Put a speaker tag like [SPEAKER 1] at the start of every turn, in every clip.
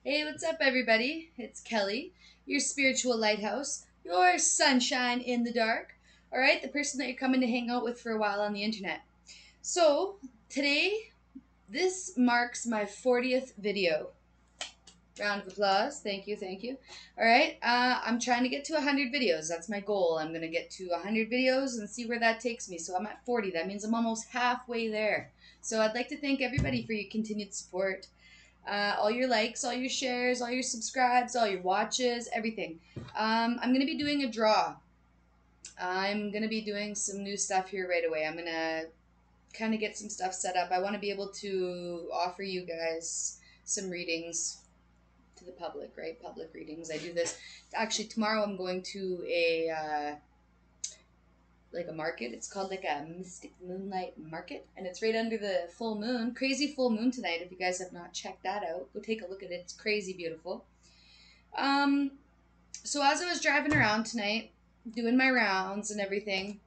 [SPEAKER 1] Hey, what's up, everybody? It's Kelly, your spiritual lighthouse, your sunshine in the dark. All right, the person that you're coming to hang out with for a while on the internet. So, today, this marks my 40th video. Round of applause. Thank you, thank you. All right, I'm trying to get to 100 videos. That's my goal. I'm going to get to 100 videos and see where that takes me. So, I'm at 40. That means I'm almost halfway there. So, I'd like to thank everybody for your continued support. All your likes, all your shares, all your subscribes, all your watches, everything. I'm going to be doing a draw. I'm going to be doing some new stuff here right away. I'm going to kind of get some stuff set up. I want to be able to offer you guys some readings to the public, right? Public readings. I do this. Actually, tomorrow I'm going to a market. It's called like a mystic moonlight market, and it's right under the full moon. Crazy full moon tonight. If you guys have not checked that out, go take a look at it. It's crazy beautiful. Um, so as I was driving around tonight, doing my rounds and everything,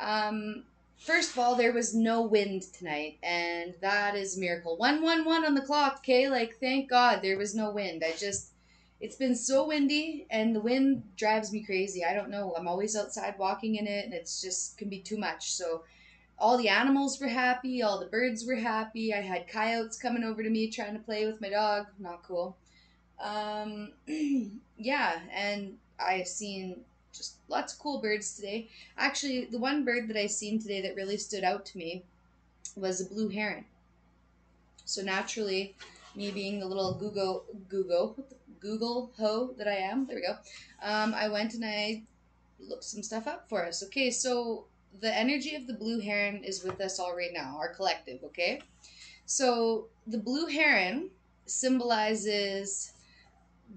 [SPEAKER 1] um, first of all, there was no wind tonight, and that is a miracle. 111 on the clock, okay? Like, thank God there was no wind. It's been so windy, and the wind drives me crazy. I don't know. I'm always outside walking in it, and it's just can be too much. So, all the animals were happy, all the birds were happy. I had coyotes coming over to me trying to play with my dog. Not cool. Um, yeah, and I've seen just lots of cool birds today. Actually, the one bird that I seen today that really stood out to me was a blue heron. So naturally, me being the little Google ho that I am, there we go. I went and I looked some stuff up for us. Okay, so the energy of the blue heron is with us all right now, our collective. Okay, so the blue heron symbolizes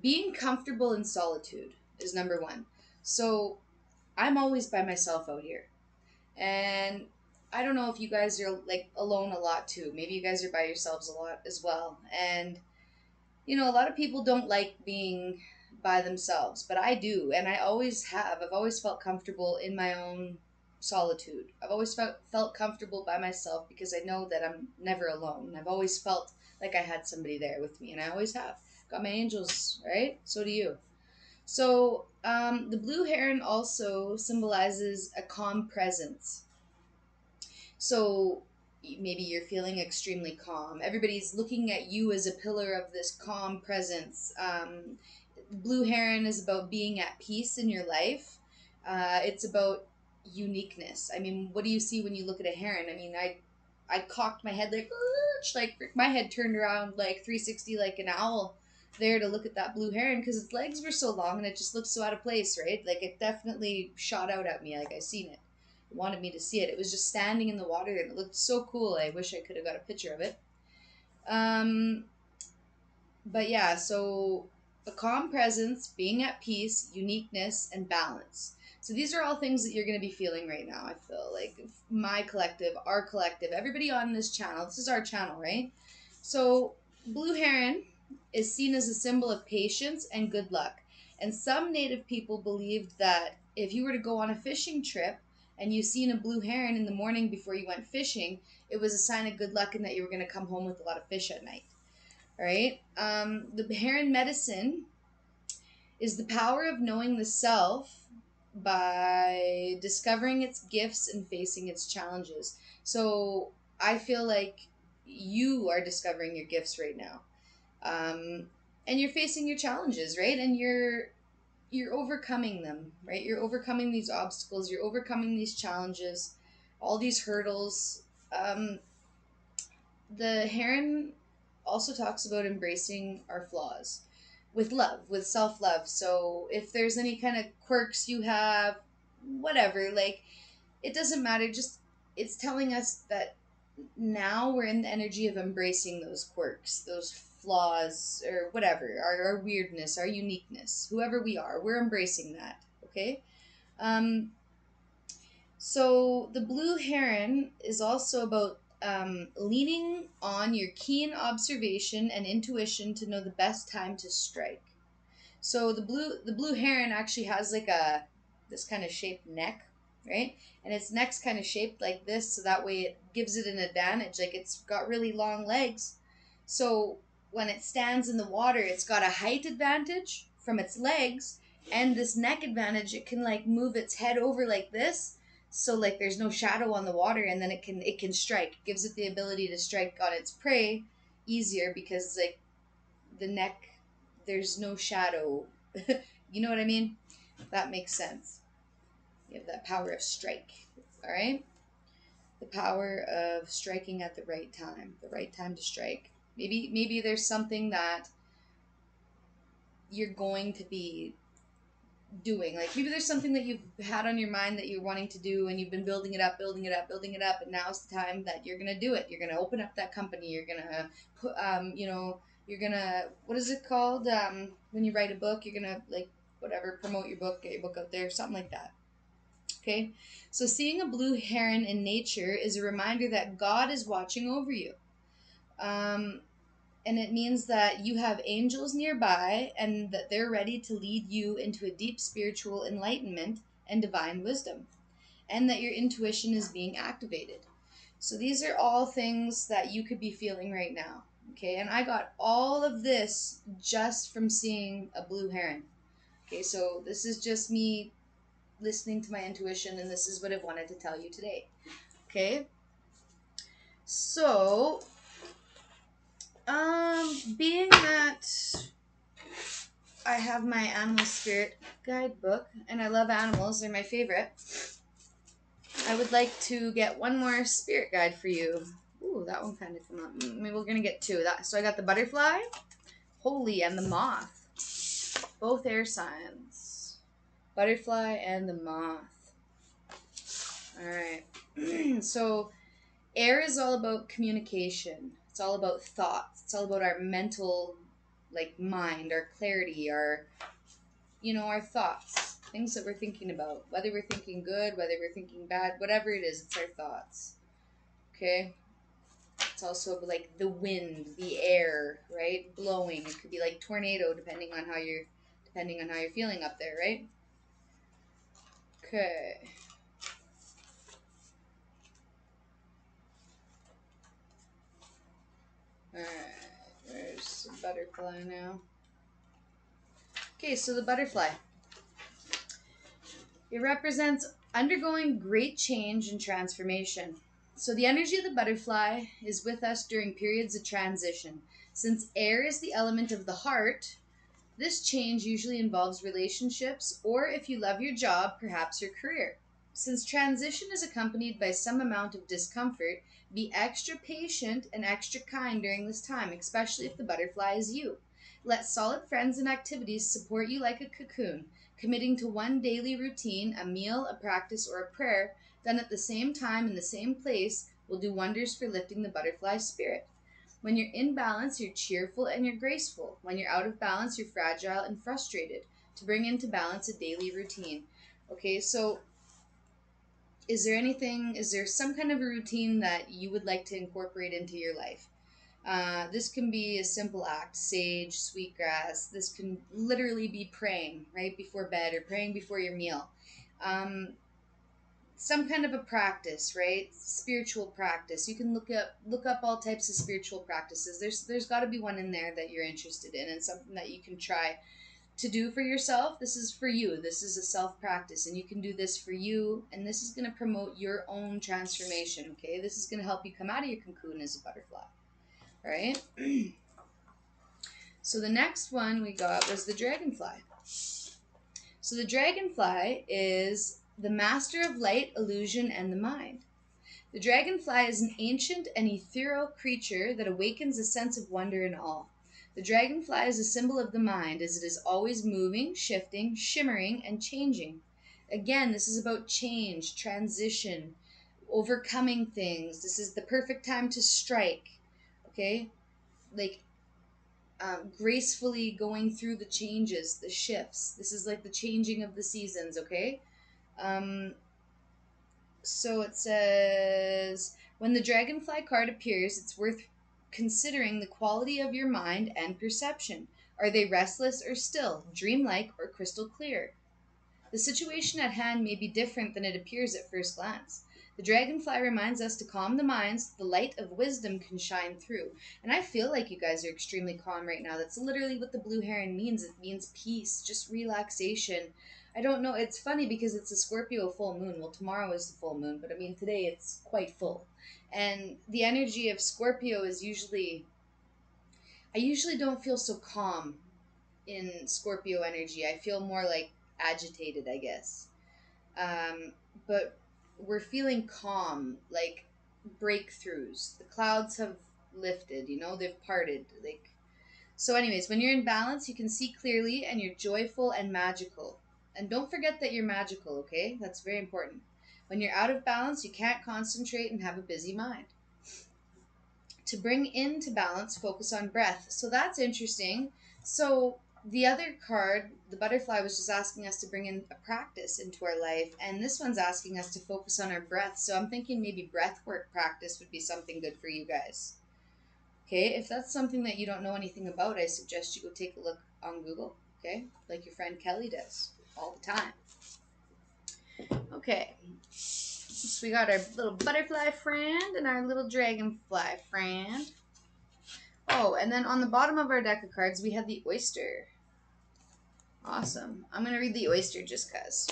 [SPEAKER 1] being comfortable in solitude is number one. So I'm always by myself out here. And I don't know if you guys are like alone a lot too. Maybe you guys are by yourselves a lot as well. And a lot of people don't like being by themselves, but I do. And I always have. I've always felt comfortable in my own solitude. I've always felt comfortable by myself because I know that I'm never alone. I've always felt like I had somebody there with me, and I always have. Got my angels, right? So do you. So the blue heron also symbolizes a calm presence. So maybe you're feeling extremely calm. Everybody's looking at you as a pillar of this calm presence. Blue heron is about being at peace in your life. It's about uniqueness. I mean, what do you see when you look at a heron? I mean, I cocked my head like my head turned around like 360 like an owl there to look at that blue heron because its legs were so long and it just looked so out of place, right? Like it definitely shot out at me like I seen it. It wanted me to see it. It was just standing in the water and it looked so cool. I wish I could have got a picture of it. Um, but yeah, so a calm presence, being at peace, uniqueness, and balance. So these are all things that you're going to be feeling right now. I feel like my collective, our collective, everybody on this channel. This is our channel, right? So blue heron is seen as a symbol of patience and good luck. And some native people believed that if you were to go on a fishing trip and you seen a blue heron in the morning before you went fishing, it was a sign of good luck and that you were going to come home with a lot of fish at night. All right. The heron medicine is the power of knowing the self by discovering its gifts and facing its challenges. So I feel like you are discovering your gifts right now, and you're facing your challenges, right? And you're overcoming them, right? You're overcoming these obstacles. You're overcoming these challenges, all these hurdles. Um, the heron also talks about embracing our flaws with love, with self love. So if there's any kind of quirks you have, whatever, like it doesn't matter. Just it's telling us that now we're in the energy of embracing those quirks, those flaws, or whatever, our weirdness, our uniqueness, whoever we are, we're embracing that. Okay. Um, so the blue heron is also about leaning on your keen observation and intuition to know the best time to strike. So the blue heron actually has like a this kind of shaped neck, right? And its neck's kind of shaped like this, so that way it gives it an advantage. Like it's got really long legs. So when it stands in the water, it's got a height advantage from its legs and this neck advantage. It can like move its head over like this, so like there's no shadow on the water, and then it can strike. It gives it the ability to strike on its prey easier because like the neck, there's no shadow. You know what I mean? That makes sense. You have that power of strike. All right? The power of striking at the right time to strike. Maybe there's something that you're going to be doing. Like maybe there's something that you've had on your mind that you're wanting to do, and you've been building it up, and now's the time that you're gonna do it. You're gonna open up that company. You're gonna put, you're gonna, what is it called? When you write a book, you're gonna like whatever, promote your book, get your book out there, something like that. Okay, so seeing a blue heron in nature is a reminder that God is watching over you. And it means that you have angels nearby and that they're ready to lead you into a deep spiritual enlightenment and divine wisdom, and that your intuition is being activated. So these are all things that you could be feeling right now. Okay, and I got all of this just from seeing a blue heron. Okay, so this is just me listening to my intuition, and this is what I wanted to tell you today. Okay, so being that I have my animal spirit guidebook and I love animals, they're my favorite, I would like to get one more spirit guide for you. Ooh, that one kind of came up. Maybe we're gonna get two. So I got the butterfly, holy, and the moth, both air signs. Butterfly and the moth. All right. So air is all about communication. It's all about thoughts. It's all about our mental, like mind, our clarity, our thoughts, things that we're thinking about, whether we're thinking good, whether we're thinking bad, whatever it is, it's our thoughts. Okay. It's also like the wind, the air, right? Blowing. It could be like tornado, depending on how you're feeling up there, right? Okay. Alright, there's the butterfly now. Okay, so the butterfly. It represents undergoing great change and transformation. So the energy of the butterfly is with us during periods of transition. Since air is the element of the heart, this change usually involves relationships, or if you love your job, perhaps your career. Since transition is accompanied by some amount of discomfort, be extra patient and extra kind during this time, especially if the butterfly is you. Let solid friends and activities support you like a cocoon, committing to one daily routine, a meal, a practice, or a prayer, done at the same time in the same place, will do wonders for lifting the butterfly spirit. When you're in balance, you're cheerful and you're graceful. When you're out of balance, you're fragile and frustrated. To bring into balance a daily routine. Okay, so is there some kind of a routine that you would like to incorporate into your life? This can be a simple act, sage, sweetgrass. This can literally be praying right before bed or praying before your meal. Some kind of a practice, right? Spiritual practice. You can look up all types of spiritual practices. There's got to be one in there that you're interested in, and something that you can try to do for yourself. This is for you. This is a self practice, and you can do this for you, and this is going to promote your own transformation. Okay, this is going to help you come out of your cocoon as a butterfly. All right. So the next one we got was the dragonfly. So the dragonfly is the master of light, illusion, and the mind. The dragonfly is an ancient and ethereal creature that awakens a sense of wonder and awe. The dragonfly is a symbol of the mind, as it is always moving, shifting, shimmering, and changing. Again, this is about change, transition, overcoming things. This is the perfect time to strike, okay? Like, gracefully going through the changes, the shifts. This is like the changing of the seasons, okay? So it says, when the dragonfly card appears, it's worth considering the quality of your mind and perception. Are they restless or still, dreamlike or crystal clear? The situation at hand may be different than it appears at first glance. The dragonfly reminds us to calm the minds. The light of wisdom can shine through. And I feel like you guys are extremely calm right now. That's literally what the blue heron means. It means peace, just relaxation. I don't know. It's funny because it's a Scorpio full moon. Well, tomorrow is the full moon, but I mean, today it's quite full. And the energy of Scorpio is usually, I usually don't feel so calm in Scorpio energy. I feel more like agitated, I guess. Um, but we're feeling calm, like breakthroughs. The clouds have lifted, they've parted. Like, so anyways, when you're in balance, you can see clearly and you're joyful and magical. And don't forget that you're magical, okay? That's very important. When you're out of balance, you can't concentrate and have a busy mind. To bring into balance, focus on breath. So that's interesting. So the other card, the butterfly, was just asking us to bring in a practice into our life, and this one's asking us to focus on our breath. So I'm thinking maybe breath work practice would be something good for you guys. Okay, if that's something that you don't know anything about, I suggest you go take a look on Google, okay? Like your friend Kelly does all the time. Okay, so we got our little butterfly friend and our little dragonfly friend. Oh, and then on the bottom of our deck of cards, we have the oyster. Awesome. I'm going to read the oyster just because.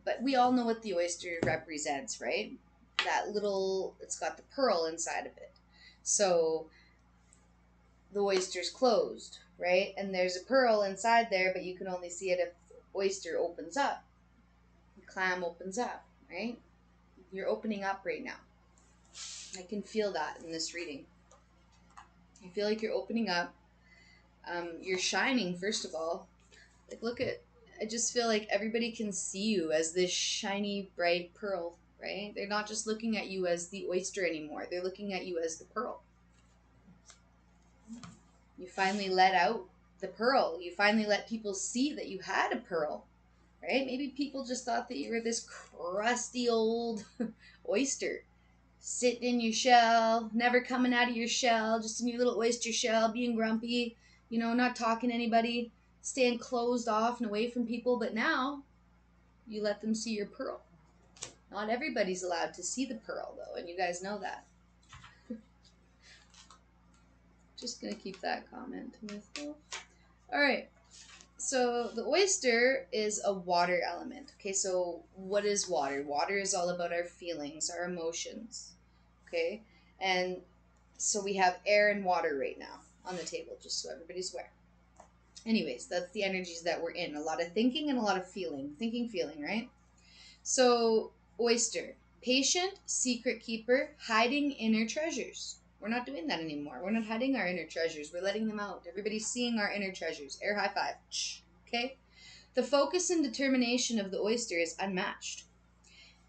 [SPEAKER 1] But we all know what the oyster represents, right? That little, it's got the pearl inside of it. So the oyster's closed, right? And there's a pearl inside there, but you can only see it if the oyster opens up. The clam opens up, right? You're opening up right now. I can feel that in this reading. I feel like you're opening up. You're shining, first of all. Like, look at, I just feel like everybody can see you as this shiny, bright pearl, right? They're not just looking at you as the oyster anymore. They're looking at you as the pearl. You finally let out the pearl. You finally let people see that you had a pearl, right? Maybe people just thought that you were this crusty old oyster, sitting in your shell, never coming out of your shell, just in your little oyster shell, being grumpy, not talking to anybody, staying closed off and away from people. But now you let them see your pearl. Not everybody's allowed to see the pearl, though, and you guys know that. Just gonna keep that comment to myself. All right. So the oyster is a water element. Okay, so what is water? Water is all about our feelings, our emotions. Okay, and so we have air and water right now on the table, just so everybody's aware. Anyways, that's the energies that we're in. A lot of thinking and a lot of feeling. Thinking, feeling, right? So, oyster, patient, secret keeper, hiding inner treasures. We're not doing that anymore. We're not hiding our inner treasures. We're letting them out. Everybody's seeing our inner treasures. Air high five. Okay? The focus and determination of the oyster is unmatched.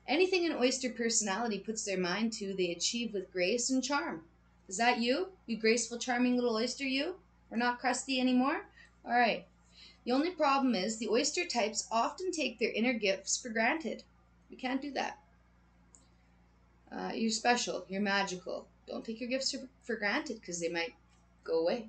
[SPEAKER 1] Anything an oyster personality puts their mind to, they achieve with grace and charm. Is that you? You graceful, charming little oyster, you? We're not crusty anymore? All right. The only problem is the oyster types often take their inner gifts for granted. We can't do that. You're special. You're magical. Don't take your gifts for granted because they might go away,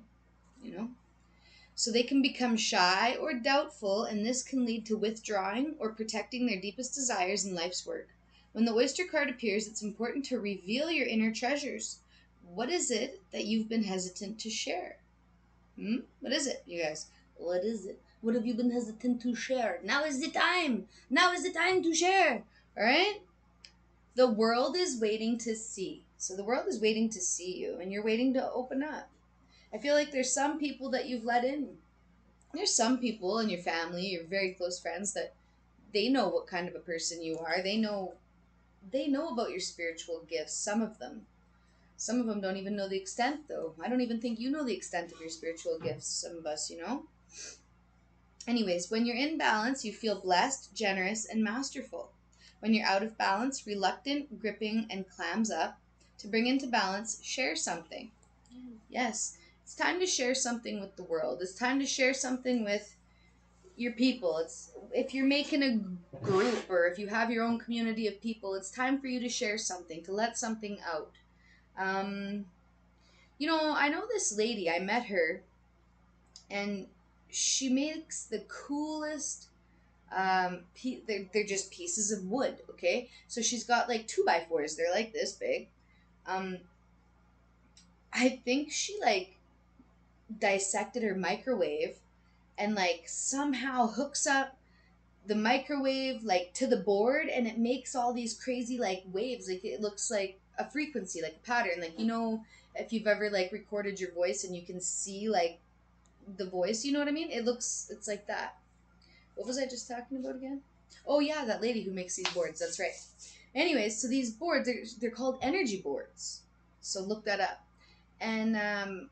[SPEAKER 1] So they can become shy or doubtful, and this can lead to withdrawing or protecting their deepest desires in life's work. When the oyster card appears, it's important to reveal your inner treasures. What is it that you've been hesitant to share? What is it, you guys? What is it? What have you been hesitant to share? Now is the time. Now is the time to share. All right? The world is waiting to see. So the world is waiting to see you, and you're waiting to open up. I feel like there's some people that you've let in. There's some people in your family, your very close friends, that they know what kind of a person you are. They know about your spiritual gifts, some of them. Some of them don't even know the extent, though. I don't even think you know the extent of your spiritual gifts, some of us, Anyways, when you're in balance, you feel blessed, generous, and masterful. When you're out of balance, reluctant, gripping, and clams up. To bring into balance, share something. Yes, it's time to share something with the world. It's time to share something with your people. It's if you're making a group or if you have your own community of people, it's time for you to share something, to let something out. I know this lady. I met her, and she makes the coolest They're just pieces of wood, okay? So she's got like 2x4s. They're like this big. Um, I think she like dissected her microwave and like somehow hooks up the microwave like to the board, and it makes all these crazy like waves. Like it looks like a frequency, like a pattern. Like, you know, if you've ever like recorded your voice and you can see like the voice, you know what I mean? It's like that. What was I just talking about again? Oh yeah, that lady who makes these boards. That's right. Anyways, so these boards, they're called energy boards. So look that up. And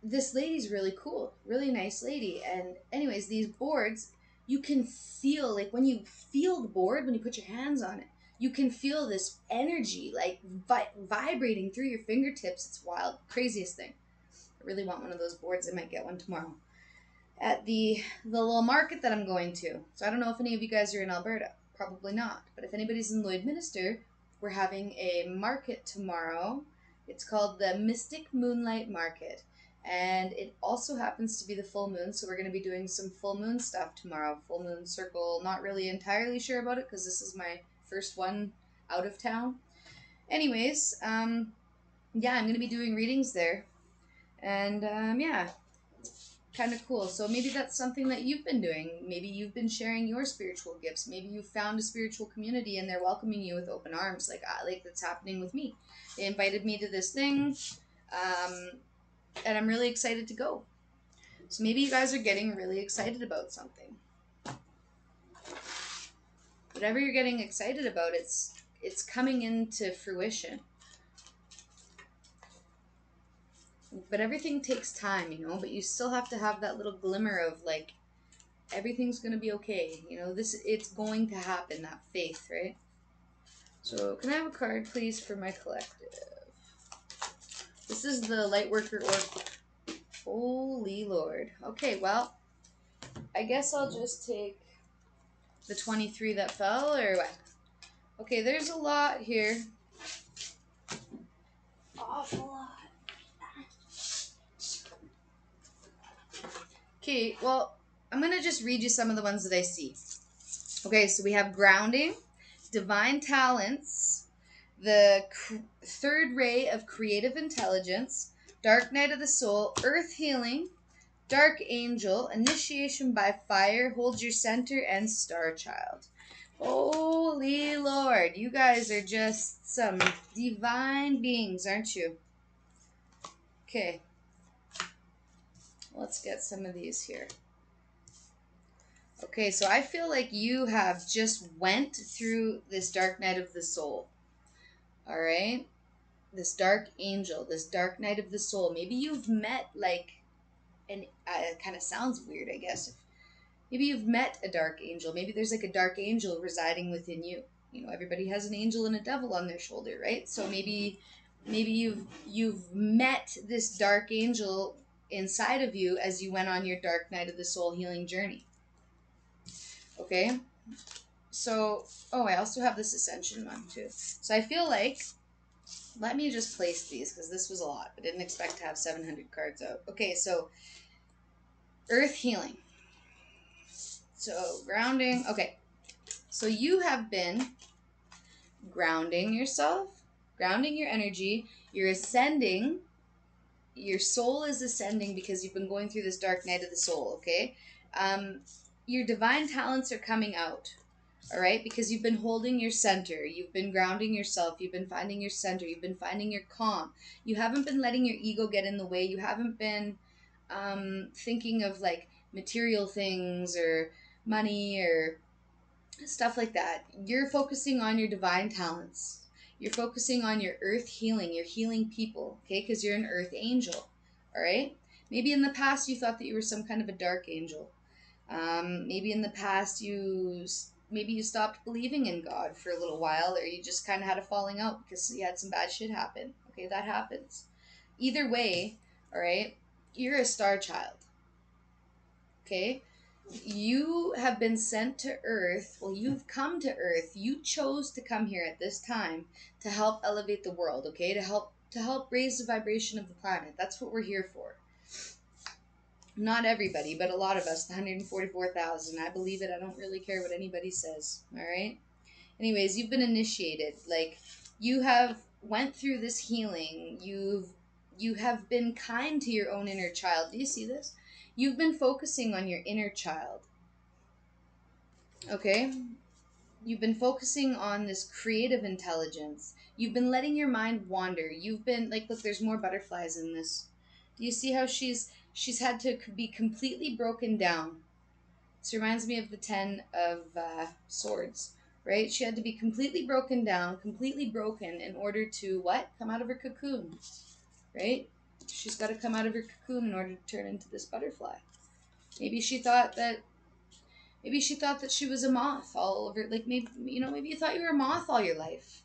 [SPEAKER 1] this lady's really cool, really nice lady. And anyways, these boards, you can feel like when you feel the board, when you put your hands on it, you can feel this energy like vibrating through your fingertips. It's wild, craziest thing. I really want one of those boards. I might get one tomorrow at the little market that I'm going to. So I don't know if any of you guys are in Alberta. Probably not. But if anybody's in Lloydminster, we're having a market tomorrow. It's called the Mystic Moonlight Market. And it also happens to be the full moon, so we're going to be doing some full moon stuff tomorrow. Full moon circle. Not really entirely sure about it because this is my first one out of town. Anyways, yeah, I'm going to be doing readings there. And yeah, kind of cool. So maybe that's something that you've been doing. Maybe you've been sharing your spiritual gifts. Maybe you found a spiritual community and they're welcoming you with open arms, like that's happening with me. They invited me to this thing, um, and I'm really excited to go. So maybe you guys are getting really excited about something. Whatever you're getting excited about, it's coming into fruition. But everything takes time, you know. But you still have to have that little glimmer of like everything's gonna be okay. You know, it's going to happen. That faith, right? So can I have a card, please, for my collective? This is the Lightworker Oracle. Holy Lord. Okay, well, I guess I'll just take the 23 that fell, or what? Okay, there's a lot here. Awful lot. Okay, well, I'm going to just read you some of the ones that I see. Okay, so we have grounding, divine talents, the third ray of creative intelligence, dark night of the soul, earth healing, dark angel, initiation by fire, hold your center, and star child. Holy Lord, you guys are just some divine beings, aren't you? Okay, let's get some of these here. Okay, so I feel like you have just went through this dark night of the soul. All right? This dark angel, this dark night of the soul. Maybe you've met like and it kind of sounds weird, I guess. Maybe you've met a dark angel. Maybe there's like a dark angel residing within you. You know, everybody has an angel and a devil on their shoulder, right? So maybe you've met this dark angel inside of you as you went on your dark night of the soul healing journey. Okay? So, oh, I also have this ascension one too. So I feel like, let me just place these because this was a lot. I didn't expect to have 700 cards out. Okay, so earth healing. So grounding. Okay, so you have been grounding yourself, grounding your energy. You're ascending. Your soul is ascending because you've been going through this dark night of the soul. Okay, your divine talents are coming out. All right, because you've been holding your center, you've been grounding yourself, you've been finding your center, you've been finding your calm. You haven't been letting your ego get in the way. You haven't been thinking of like material things or money or stuff like that. You're focusing on your divine talents. You're focusing on your earth healing. You're healing people, okay? Because you're an earth angel, all right? Maybe in the past you thought that you were some kind of a dark angel. Maybe in the past maybe you stopped believing in God for a little while, or you just kind of had a falling out because you had some bad shit happen. Okay, that happens. Either way, all right, you're a star child. Okay, you have been sent to Earth. Well, you've come to Earth. You chose to come here at this time to help elevate the world. Okay, to help raise the vibration of the planet. That's what we're here for. Not everybody, but a lot of us, the 144,000. I believe it. I don't really care what anybody says. All right. Anyways, you've been initiated. Like, you have went through this healing. You have been kind to your own inner child. Do you see this? You've been focusing on your inner child. Okay? You've been focusing on this creative intelligence. You've been letting your mind wander. You've been like, look, there's more butterflies in this. Do you see how she's had to be completely broken down? This reminds me of the 10 of Swords, right? She had to be completely broken down, completely broken in order to what? Come out of her cocoon, right? She's got to come out of her cocoon in order to turn into this butterfly. Maybe she thought that she was a moth all over. Like, maybe, maybe you thought you were a moth all your life,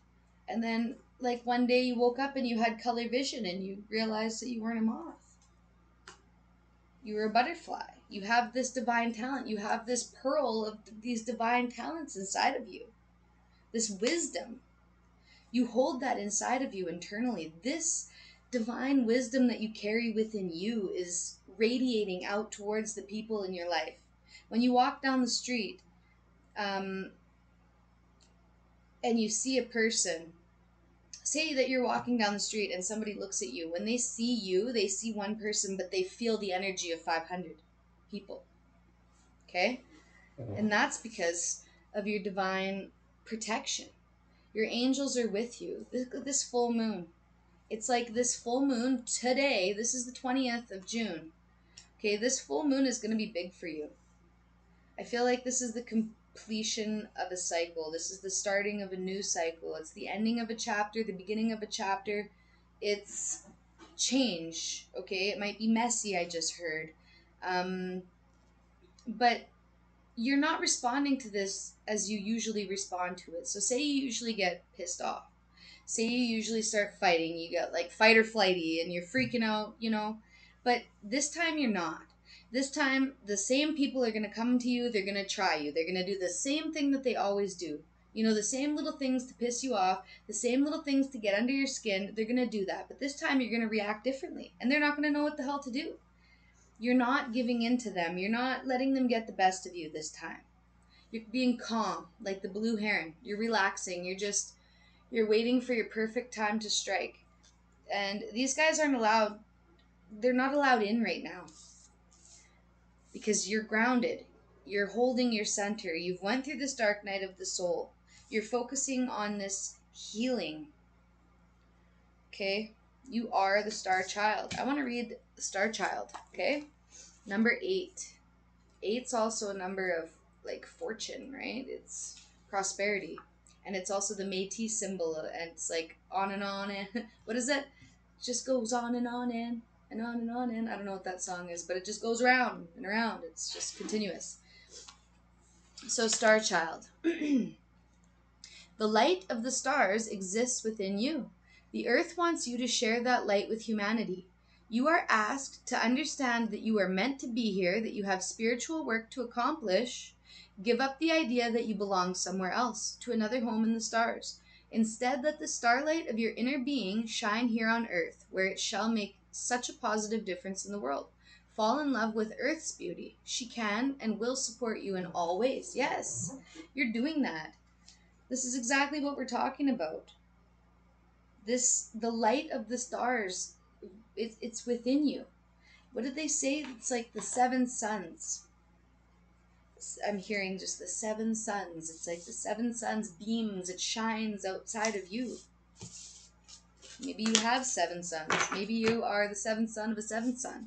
[SPEAKER 1] and then like one day you woke up and you had color vision and you realized that you weren't a moth. You were a butterfly. You have this divine talent. You have this pearl of these divine talents inside of you. This wisdom. You hold that inside of you internally. This divine wisdom that you carry within you is radiating out towards the people in your life. When you walk down the street, and you see a person, say that you're walking down the street and somebody looks at you. When they see you, they see one person, but they feel the energy of 500 people. Okay? And that's because of your divine protection. Your angels are with you. This full moon. It's like this full moon today. This is the 20th of June. Okay, this full moon is going to be big for you. I feel like this is the completion of a cycle. This is the starting of a new cycle. It's the ending of a chapter, the beginning of a chapter. It's change. Okay, it might be messy, I just heard. But you're not responding to this as you usually respond to it. So say you usually get pissed off. Say you usually start fighting. You get like fight or flighty and you're freaking out, But this time you're not. This time the same people are going to come to you. They're going to try you. They're going to do the same thing that they always do. The same little things to piss you off, the same little things to get under your skin. They're going to do that. But this time you're going to react differently. And they're not going to know what the hell to do. You're not giving in to them. You're not letting them get the best of you this time. You're being calm, like the blue heron. You're relaxing. You're waiting for your perfect time to strike. And these guys aren't allowed, they're not allowed in right now. Because you're grounded. You're holding your center. You've went through this dark night of the soul. You're focusing on this healing. Okay? You are the star child. I want to read the star child. Okay? Number 8. 8's also a number of like fortune, right? It's prosperity. And it's also the Métis symbol, and it's like on and on and what is it? Just goes on and on and on and on and I don't know what that song is, but it just goes around and around. It's just continuous. So star child. The light of the stars exists within you. The earth wants you to share that light with humanity. You are asked to understand that you are meant to be here, that you have spiritual work to accomplish. Give up the idea that you belong somewhere else, to another home in the stars. Instead, let the starlight of your inner being shine here on earth, where it shall make such a positive difference in the world. Fall in love with Earth's beauty. She can and will support you in all ways. Yes, you're doing that. This is exactly what we're talking about. The light of the stars, it's within you. What did they say? It's like the 7 suns. I'm hearing just the 7 suns. It's like the 7 suns beams. It shines outside of you. Maybe you have 7 suns. Maybe you are the 7th son of a 7th son.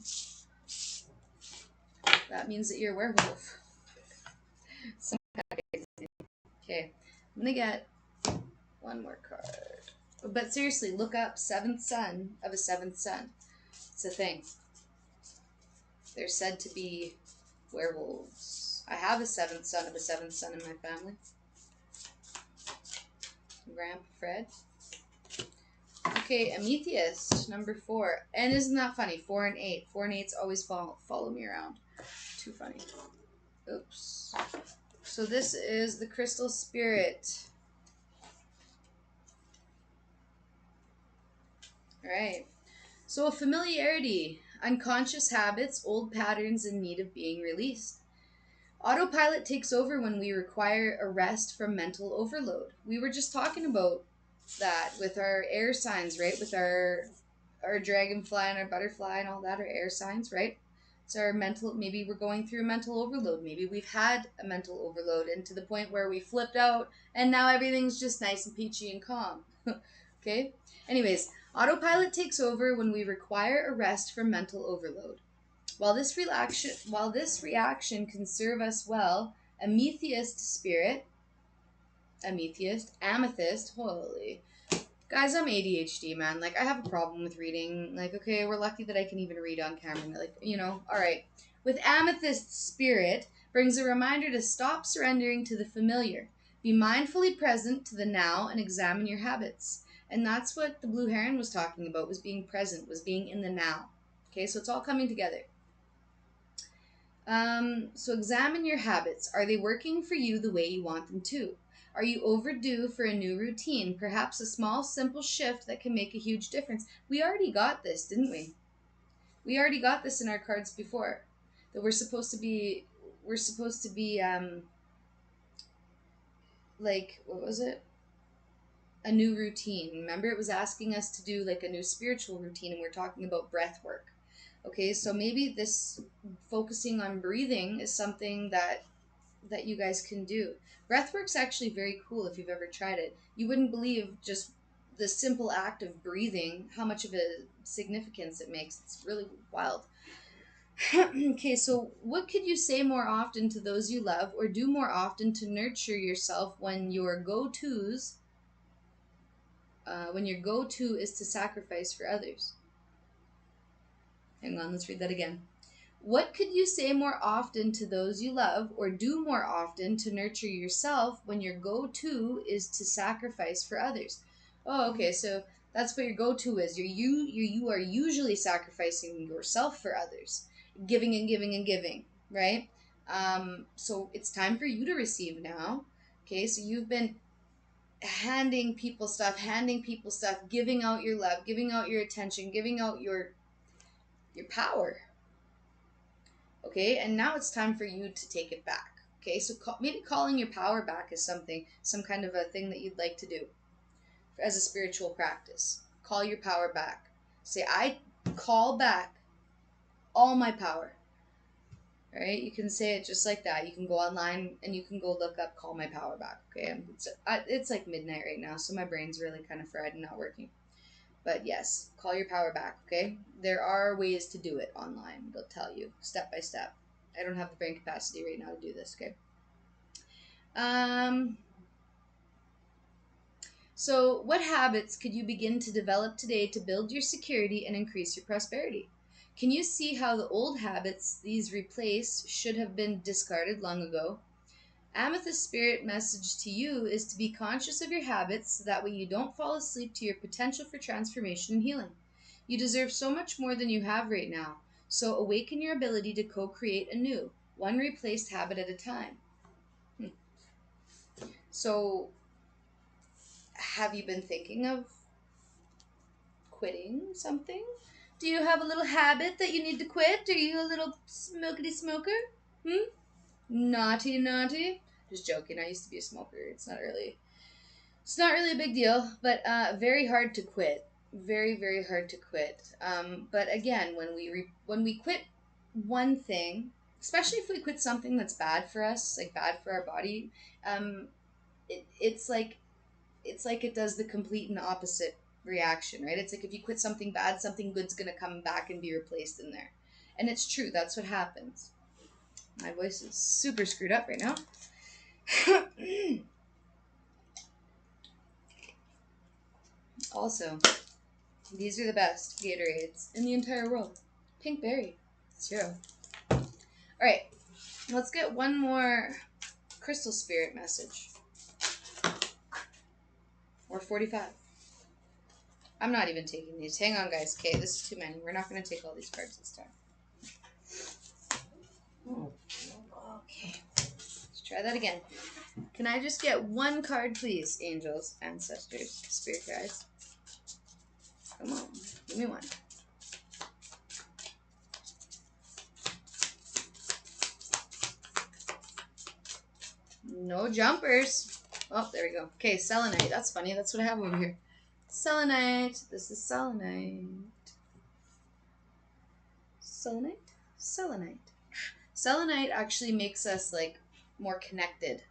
[SPEAKER 1] That means that you're a werewolf. Okay, I'm gonna get one more card. But seriously, look up 7th son of a 7th son. It's a thing. They're said to be werewolves. I have a 7th son of a 7th son in my family. Grandpa Fred. Okay, Amethyst, number 4. And isn't that funny? 4 and 8. 4 and 8s always follow me around. Too funny. Oops. So this is the crystal spirit. Alright. So a familiarity. Unconscious habits, old patterns in need of being released. Autopilot takes over when we require a rest from mental overload. We were just talking about that with our air signs, right? With our dragonfly and our butterfly and all that are air signs, right? So our mental, maybe we're going through a mental overload. Maybe we've had a mental overload and to the point where we flipped out and now everything's just nice and peachy and calm. Okay? Anyways, autopilot takes over when we require a rest from mental overload. While this reaction can serve us well, amethyst, holy. Guys, I'm ADHD, man. Like, I have a problem with reading. Like, okay, we're lucky that I can even read on camera. Like, alright. With amethyst spirit brings a reminder to stop surrendering to the familiar. Be mindfully present to the now and examine your habits. And that's what the blue heron was talking about, was being present, was being in the now. Okay, so it's all coming together. So examine your habits. Are they working for you the way you want them to? Are you overdue for a new routine? Perhaps a small, simple shift that can make a huge difference. We already got this, didn't we? We already got this in our cards before. That we're supposed to be, like, what was it? A new routine. Remember, it was asking us to do like a new spiritual routine, and we're talking about breath work. Okay, so maybe this focusing on breathing is something that you guys can do. Breathwork's actually very cool if you've ever tried it. You wouldn't believe just the simple act of breathing, how much of a significance it makes. It's really wild. Okay, so what could you say more often to those you love or do more often to nurture yourself when your go-to is to sacrifice for others? Hang on, let's read that again. What could you say more often to those you love or do more often to nurture yourself when your go-to is to sacrifice for others? Oh, okay, so that's what your go-to is. You are usually sacrificing yourself for others, giving and giving and giving, right? So it's time for you to receive now. Okay, so you've been handing people stuff, giving out your love, giving out your attention, giving out your power. Okay, and now it's time for you to take it back. Okay, so maybe calling your power back is some kind of a thing that you'd like to do as a spiritual practice. Call your power back. Say, I call back all my power. All right, you can say it just like that. You can go online and you can go look up "call my power back." Okay, it's like midnight right now, so my brain's really kind of fried and not working. But yes, call your power back, okay? There are ways to do it online. They'll tell you step by step. I don't have the brain capacity right now to do this, okay? So what habits could you begin to develop today to build your security and increase your prosperity? Can you see how the old habits these replace should have been discarded long ago? Amethyst Spirit message to you is to be conscious of your habits so that way you don't fall asleep to your potential for transformation and healing. You deserve so much more than you have right now, so awaken your ability to co-create anew, one replaced habit at a time. So, have you been thinking of quitting something? Do you have a little habit that you need to quit? Are you a little smokety smoker? Naughty, naughty? Just joking. I used to be a smoker. It's not really a big deal, but very hard to quit. Very, very hard to quit. But again, when we quit one thing, especially if we quit something that's bad for us, like bad for our body, it's like it does the complete and opposite reaction, right? It's like if you quit something bad, something good's gonna come back and be replaced in there, and it's true. That's what happens. My voice is super screwed up right now. Also, these are the best Gatorades in the entire world. Pink berry, 0. All right, let's get one more crystal spirit message. Or 45. I'm not even taking these. Hang on, guys. Okay, this is too many. We're not going to take all these cards this time. Okay. Let's try that again. Can I just get one card, please? Angels, ancestors, spirit guides. Come on. Give me one. No jumpers. Oh, there we go. Okay, selenite. That's funny. That's what I have over here. Selenite. This is selenite. Selenite? Selenite. Selenite actually makes us like more connected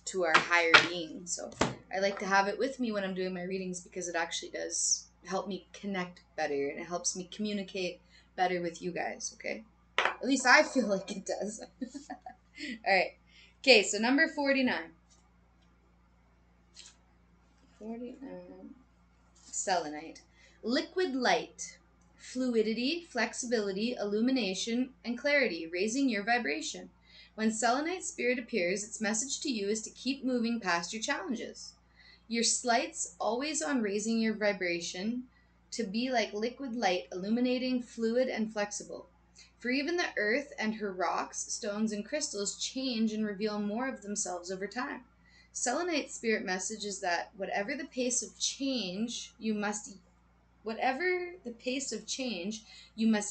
[SPEAKER 1] to our higher being. So I like to have it with me when I'm doing my readings because it actually does help me connect better and it helps me communicate better with you guys, okay? At least I feel like it does. All right. Okay, so number 49. 49. Selenite. Liquid light. Fluidity, flexibility, illumination, and clarity, raising your vibration. When selenite spirit appears, its message to you is to keep moving past your challenges. Your slights always on raising your vibration to be like liquid light, illuminating, fluid, and flexible. For even the earth and her rocks, stones, and crystals change and reveal more of themselves over time. Selenite's spirit message is that whatever the pace of change, you must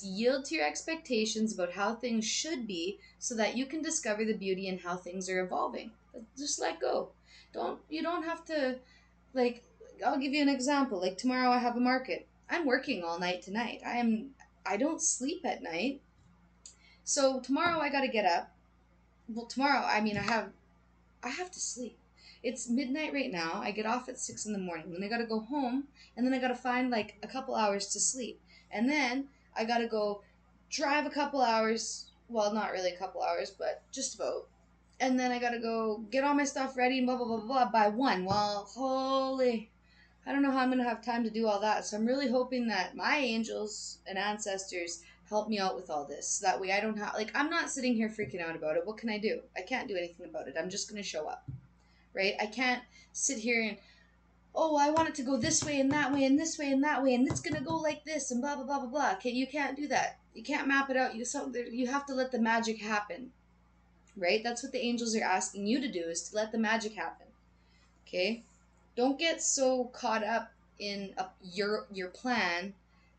[SPEAKER 1] yield to your expectations about how things should be so that you can discover the beauty in how things are evolving. Just let go. You don't have to, like, I'll give you an example. Like tomorrow I have a market. I'm working all night tonight. I don't sleep at night. So tomorrow I got to get up. Well, tomorrow, I have to sleep. It's midnight right now. I get off at 6 in the morning. Then I gotta go home, and then I gotta find like a couple hours to sleep. And then I gotta go drive a couple hours. Well, not really a couple hours, but just about. And then I gotta go get all my stuff ready and blah blah blah blah by 1. Well, holy, I don't know how I'm gonna have time to do all that. So I'm really hoping that my angels and ancestors help me out with all this. So that way I don't have, like, I'm not sitting here freaking out about it. What can I do? I can't do anything about it. I'm just gonna show up, right? I can't sit here and, oh, I want it to go this way and that way and this way and that way and it's gonna go like this and blah blah blah blah blah. Okay, you can't do that. You can't map it out. You have to let the magic happen, right? That's what the angels are asking you to do, is to let the magic happen. Okay, don't get so caught up in your plan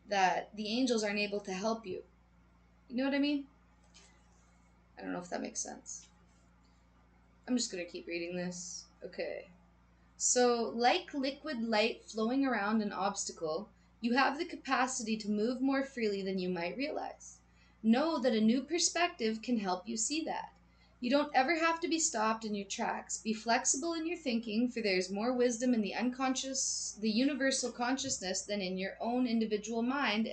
[SPEAKER 1] that the angels aren't able to help you. You know what I mean? I don't know if that makes sense. I'm just gonna keep reading this. Okay. So, like liquid light flowing around an obstacle, you have the capacity to move more freely than you might realize. Know that a new perspective can help you see that. You don't ever have to be stopped in your tracks. Be flexible in your thinking, for there is more wisdom in the unconscious, the universal consciousness, than in your own individual mind,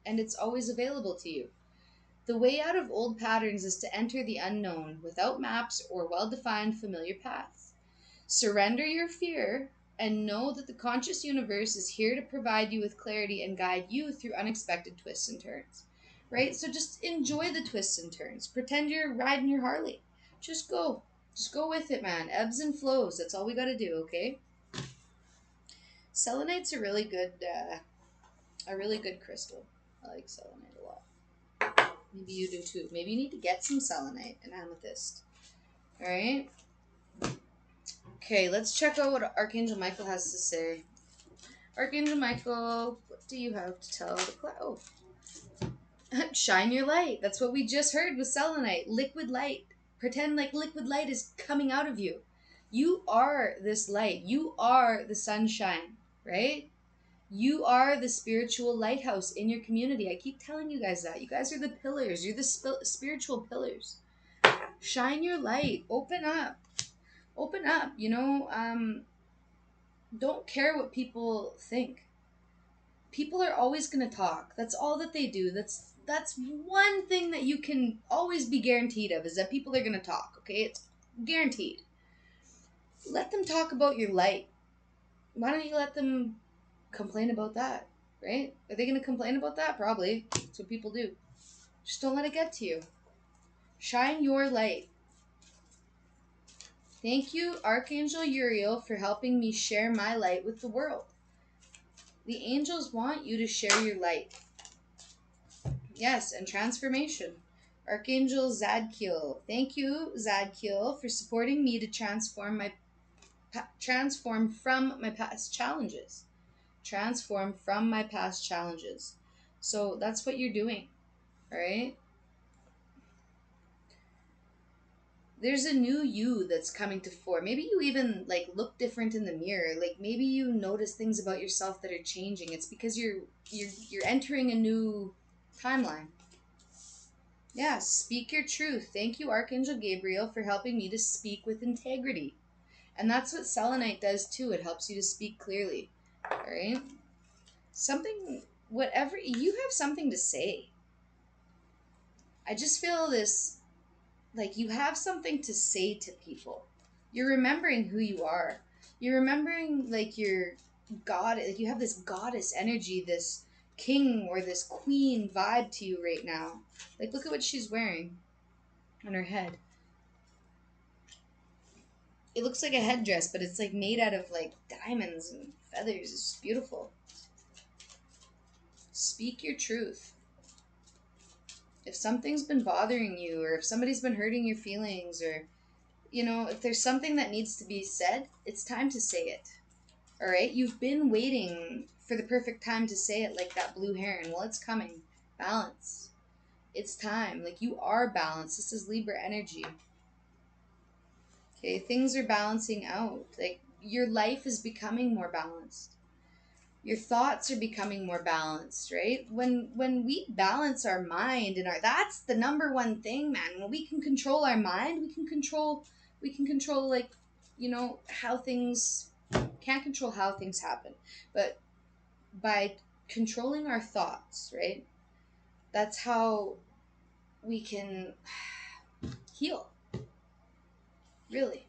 [SPEAKER 1] and it's always available to you. The way out of old patterns is to enter the unknown without maps or well defined familiar paths. Surrender your fear and know that the conscious universe is here to provide you with clarity and guide you through unexpected twists and turns. Right? So just enjoy the twists and turns. Pretend you're riding your Harley. Just go. Just go with it, man. Ebbs and flows. That's all we got to do, okay? Selenite's a really good crystal. I like selenite a lot. Maybe you do too. Maybe you need to get some selenite and amethyst. All right? Okay, let's check out what Archangel Michael has to say. Archangel Michael, what do you have to tell the class? Oh, shine your light. That's what we just heard with selenite. Liquid light. Pretend like liquid light is coming out of you. You are this light. You are the sunshine, right? You are the spiritual lighthouse in your community. I keep telling you guys that. You guys are the pillars. You're the spiritual pillars. Shine your light. Open up. Open up. Don't care what people think. People are always going to talk. That's all that they do. That's one thing that you can always be guaranteed of, is that people are going to talk, okay? It's guaranteed. Let them talk about your light. Why don't you let them complain about that, right? Are they going to complain about that? Probably. That's what people do. Just don't let it get to you. Shine your light. Thank you, Archangel Uriel, for helping me share my light with the world. The angels want you to share your light. Yes, and transformation. Archangel Zadkiel. Thank you, Zadkiel, for supporting me to transform from my past challenges. Transform from my past challenges. So that's what you're doing, all right? There's a new you that's coming to fore. Maybe you even like look different in the mirror. Like maybe you notice things about yourself that are changing. It's because you're entering a new timeline. Yeah, speak your truth. Thank you, Archangel Gabriel, for helping me to speak with integrity. And that's what selenite does too. It helps you to speak clearly. All right? Something, whatever, you have something to say. I just feel this, like you have something to say to people. You're remembering who you are. You're remembering like your god, like you have this goddess energy, this king or this queen vibe to you right now. Like look at what she's wearing on her head. It looks like a headdress, but it's like made out of like diamonds and feathers. It's just beautiful. Speak your truth. If something's been bothering you, or if somebody's been hurting your feelings, or if there's something that needs to be said, it's time to say it. All right? You've been waiting for the perfect time to say it, like that blue heron. Well, it's coming. Balance. It's time. Like you are balanced. This is Libra energy. Okay, things are balancing out. Like your life is becoming more balanced. Your thoughts are becoming more balanced, right? When we balance our mind and our that's the number one thing, man. When we can control our mind, we can control like, how things can't control how things happen. But by controlling our thoughts, right? That's how we can heal. Really.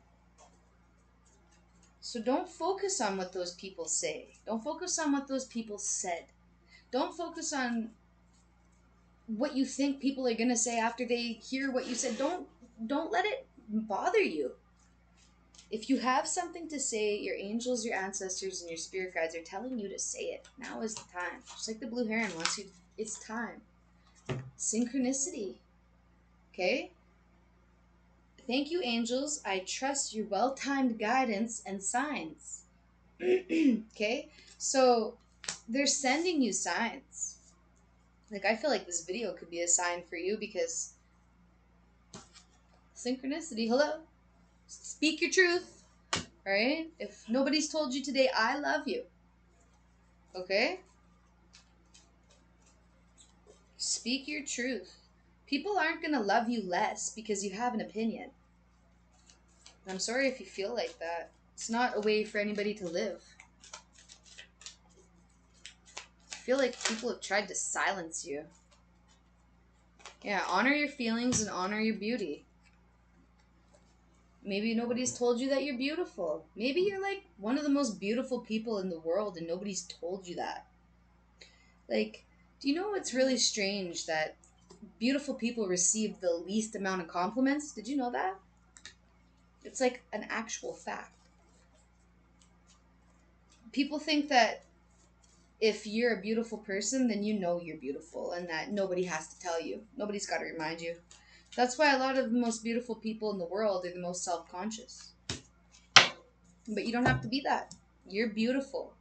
[SPEAKER 1] So don't focus on what those people say. Don't focus on what those people said. Don't focus on what you think people are going to say after they hear what you said. Don't let it bother you. If you have something to say, your angels, your ancestors, and your spirit guides are telling you to say it. Now is the time. Just like the blue heron wants you, it's time. Synchronicity. Okay? Thank you, angels. I trust your well-timed guidance and signs. Okay? So they're sending you signs. Like I feel like this video could be a sign for you because synchronicity. Hello? Speak your truth. All right? If nobody's told you today, I love you. Okay? Speak your truth. People aren't going to love you less because you have an opinion. I'm sorry if you feel like that. It's not a way for anybody to live. I feel like people have tried to silence you. Yeah, honor your feelings and honor your beauty. Maybe nobody's told you that you're beautiful. Maybe you're like one of the most beautiful people in the world and nobody's told you that. Like, do you know what's really strange? That beautiful people receive the least amount of compliments. Did you know that? It's like an actual fact. People think that if you're a beautiful person, then you know you're beautiful and that nobody has to tell you. Nobody's got to remind you. That's why a lot of the most beautiful people in the world are the most self-conscious. But you don't have to be that. You're beautiful.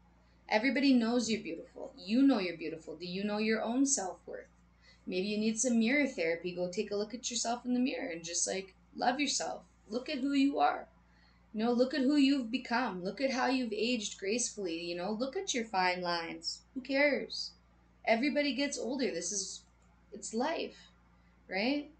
[SPEAKER 1] Everybody knows you're beautiful. You know you're beautiful. Do you know your own self-worth? Maybe you need some mirror therapy. Go take a look at yourself in the mirror and just like love yourself. Look at who you are. Look at who you've become. Look at how you've aged gracefully. Look at your fine lines. Who cares? Everybody gets older. It's life, right?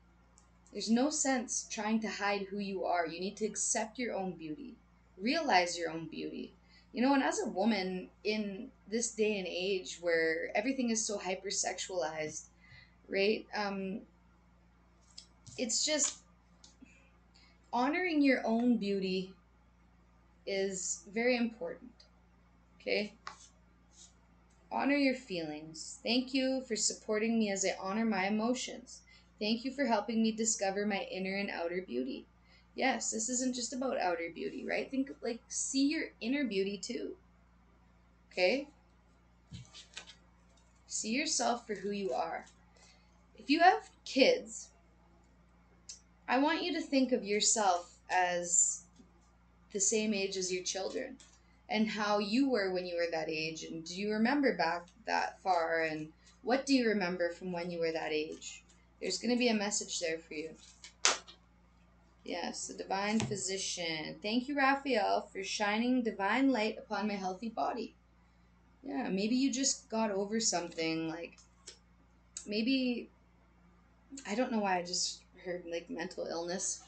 [SPEAKER 1] There's no sense trying to hide who you are. You need to accept your own beauty, realize your own beauty. And as a woman in this day and age where everything is so hypersexualized, right? It's just honoring your own beauty is very important. Okay? Honor your feelings. Thank you for supporting me as I honor my emotions. Thank you for helping me discover my inner and outer beauty. Yes, this isn't just about outer beauty, right? See your inner beauty too. Okay? See yourself for who you are. If you have kids, I want you to think of yourself as the same age as your children and how you were when you were that age. And do you remember back that far? And what do you remember from when you were that age? There's going to be a message there for you. Yes, the divine physician. Thank you, Raphael, for shining divine light upon my healthy body. Yeah, maybe you just got over something. Like, maybe, I don't know why I just heard like mental illness.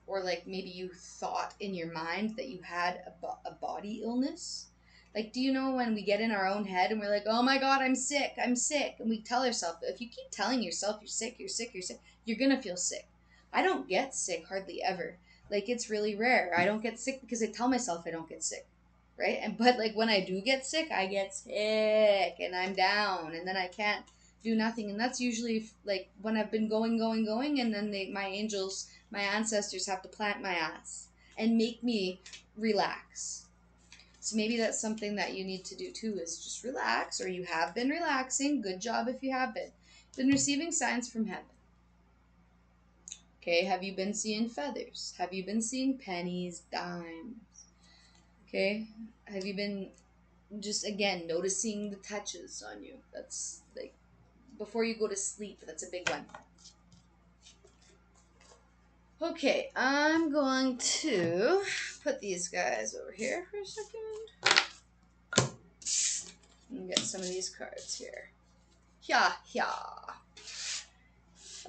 [SPEAKER 1] Or like maybe you thought in your mind that you had a body illness. Like, do you know when we get in our own head and we're like, oh my God, I'm sick. And we tell ourselves, if you keep telling yourself you're sick, you're sick, you're sick, you're going to feel sick. I don't get sick hardly ever. Like, it's really rare. I don't get sick because I tell myself I don't get sick. Right? And but like when I do get sick, I get sick and I'm down and then I can't do nothing. And that's usually like when I've been going, and then my angels, my ancestors have to plant my ass and make me relax. So maybe that's something that you need to do too, is just relax, or you have been relaxing. Good job if you have been. Been receiving signs from heaven. Okay, have you been seeing feathers? Have you been seeing pennies, dimes? Okay, have you been just again noticing the touches on you? That's like before you go to sleep, that's a big one. Okay, I'm going to put these guys over here for a second and get some of these cards here. Yeah.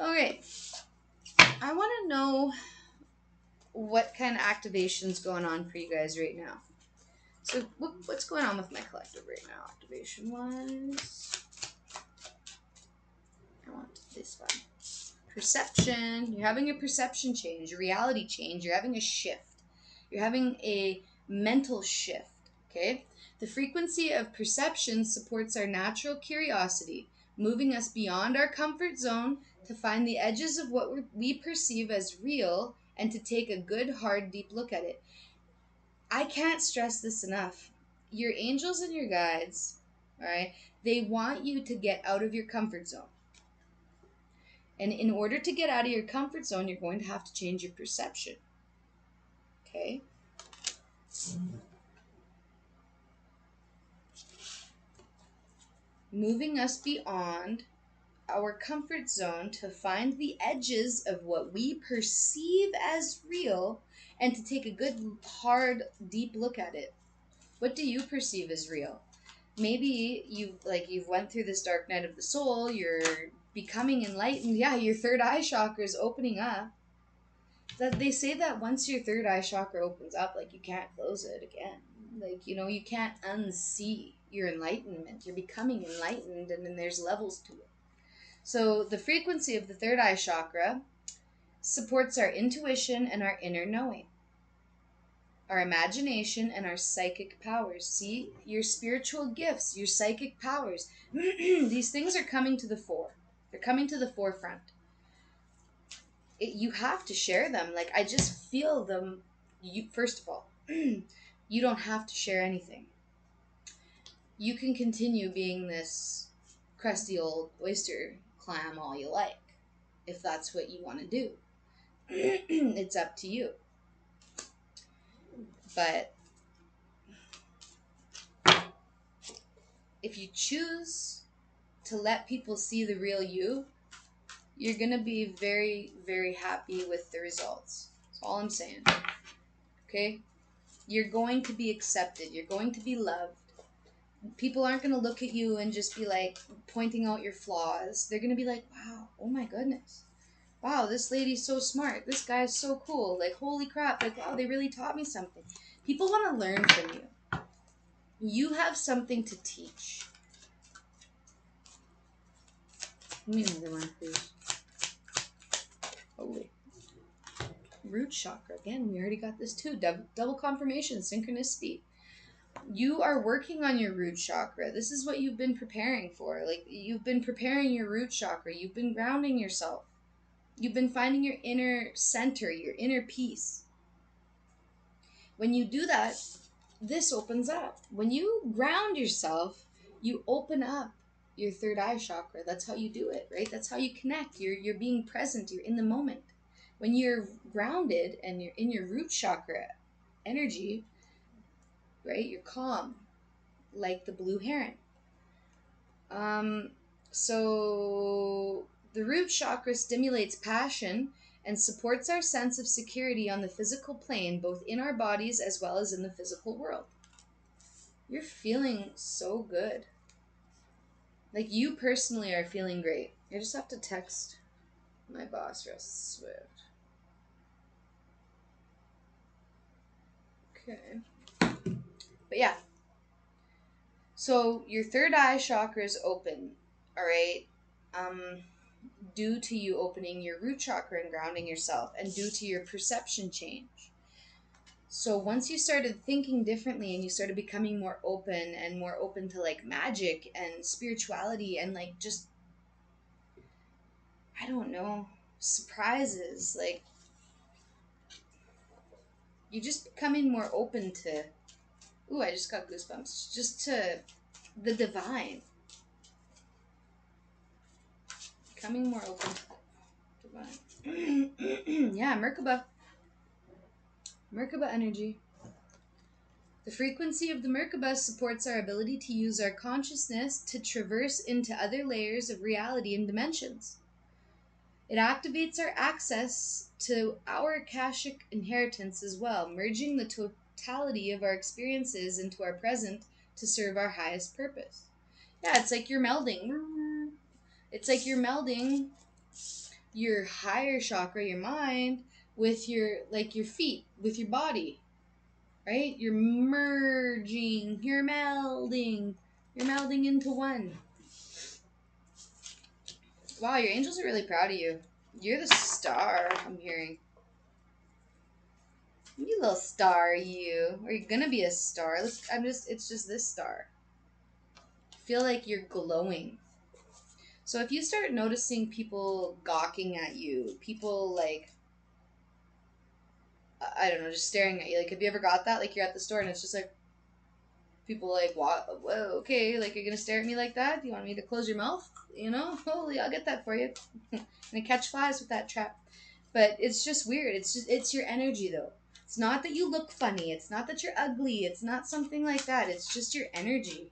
[SPEAKER 1] Okay, I want to know what kind of activation's going on for you guys right now. So what's going on with my collective right now, activation wise? I want this one. Perception. You're having a perception change, a reality change. You're having a shift. You're having a mental shift. Okay? The frequency of perception supports our natural curiosity, moving us beyond our comfort zone to find the edges of what we perceive as real and to take a good, hard, deep look at it. I can't stress this enough. Your angels and your guides, all right, they want you to get out of your comfort zone. And in order to get out of your comfort zone, you're going to have to change your perception. Okay? Moving us beyond our comfort zone to find the edges of what we perceive as real and to take a good, hard, deep look at it. What do you perceive as real? Maybe you've went through this dark night of the soul, you're becoming enlightened. Yeah, your third eye chakra is opening up. That they say that once your third eye chakra opens up, like you can't close it again. Like, you can't unsee your enlightenment. You're becoming enlightened, and then there's levels to it. So the frequency of the third eye chakra supports our intuition and our inner knowing, our imagination and our psychic powers. See, your spiritual gifts, your psychic powers, these things are coming to the fore. They're coming to the forefront. You have to share them. Like, I just feel them. First of all, you don't have to share anything. You can continue being this crusty old oyster clam all you like, if that's what you want to do. It's up to you. But if you choose to let people see the real you, you're going to be very, very happy with the results. That's all I'm saying. Okay? You're going to be accepted. You're going to be loved. People aren't going to look at you and just be like pointing out your flaws. They're going to be like, wow, oh my goodness. Wow, this lady's so smart. This guy's so cool. Like, holy crap. Like, wow, they really taught me something. People want to learn from you. You have something to teach. Give me another one, please. Holy. Root chakra. Again, we already got this too. Double confirmation, synchronicity. You are working on your root chakra. This is what you've been preparing for. Like, you've been preparing your root chakra. You've been grounding yourself. You've been finding your inner center, your inner peace. When you do that, this opens up. When you ground yourself, you open up your third eye chakra. That's how you do it, right? That's how you connect. You're being present. You're in the moment. When you're grounded and you're in your root chakra energy, right? You're calm, like the blue heron. So the root chakra stimulates passion and supports our sense of security on the physical plane, both in our bodies as well as in the physical world. You're feeling so good. Like, you personally are feeling great. I just have to text my boss real swift. Okay. But yeah. So your third eye chakra is open, all right? Due to you opening your root chakra and grounding yourself, and due to your perception change. So once you started thinking differently and you started becoming more open to like magic and spirituality and like just, I don't know, surprises, like you just becoming more open to, ooh, I just got goosebumps, just to the divine. Becoming more open to divine. Yeah, Merkaba. Merkaba energy. The frequency of the Merkaba supports our ability to use our consciousness to traverse into other layers of reality and dimensions. It activates our access to our Akashic inheritance as well, merging the totality of our experiences into our present to serve our highest purpose. Yeah, it's like you're melding. It's like you're melding your higher chakra, your mind, with your feet, with your body. Right? You're merging, you're melding into one. Wow, your angels are really proud of you. You're the star, I'm hearing. You little star, you. Or you're gonna be a star. It's just this star. I feel like you're glowing. So if you start noticing people gawking at you, people like, I don't know, just staring at you. Like, have you ever got that? Like, you're at the store and it's just like, people like, whoa, okay, like, you're gonna stare at me like that? Do you want me to close your mouth? You know? Holy, I'll get that for you. And catch flies with that trap. But it's just weird. It's your energy, though. It's not that you look funny. It's not that you're ugly. It's not something like that. It's just your energy.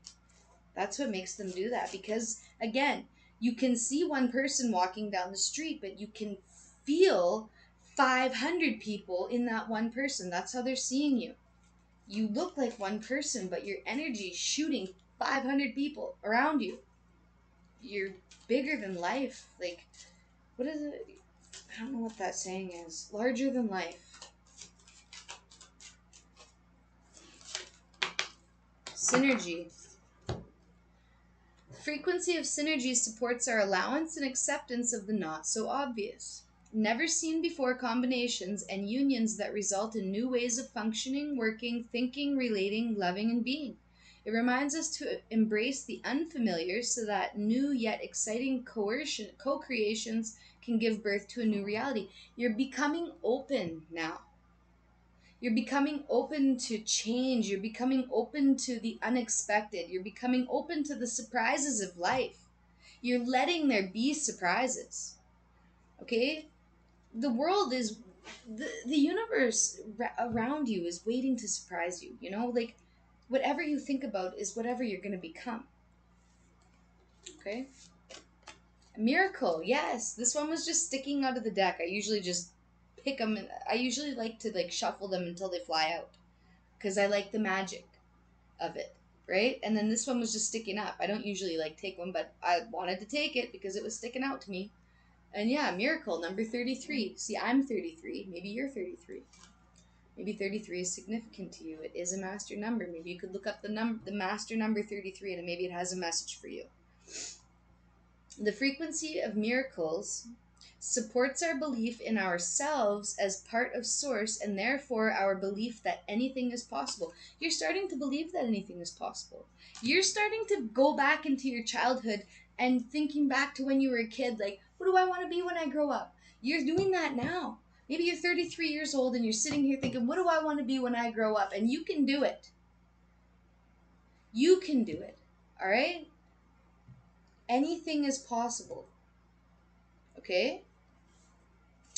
[SPEAKER 1] That's what makes them do that. Because, again, you can see one person walking down the street, but you can feel 500 people in that one person. That's how they're seeing you. You look like one person, but your energy is shooting 500 people around you. You're bigger than life. Like, what is it? I don't know what that saying is. Larger than life. Synergy. The frequency of synergy supports our allowance and acceptance of the not so obvious, never seen before combinations and unions that result in new ways of functioning, working, thinking, relating, loving, and being. It reminds us to embrace the unfamiliar so that new yet exciting co-creations can give birth to a new reality. You're becoming open now. You're becoming open to change. You're becoming open to the unexpected. You're becoming open to the surprises of life. You're letting there be surprises. Okay? The world is, the universe around you is waiting to surprise you. You know, like, whatever you think about is whatever you're going to become. Okay? A miracle. Yes. This one was just sticking out of the deck. I usually just pick them. I usually like to like shuffle them until they fly out, because I like the magic of it, right? And then this one was just sticking up. I don't usually like take one, but I wanted to take it because it was sticking out to me. And yeah, miracle number 33. See, I'm 33. Maybe you're 33. Maybe 33 is significant to you. It is a master number. Maybe you could look up the master number 33, and maybe it has a message for you. The frequency of miracles supports our belief in ourselves as part of Source, and therefore our belief that anything is possible. You're starting to believe that anything is possible. You're starting to go back into your childhood and thinking back to when you were a kid, like, what do I want to be when I grow up? You're doing that now. Maybe you're 33 years old and you're sitting here thinking, what do I want to be when I grow up? And you can do it. You can do it. All right? Anything is possible. Okay?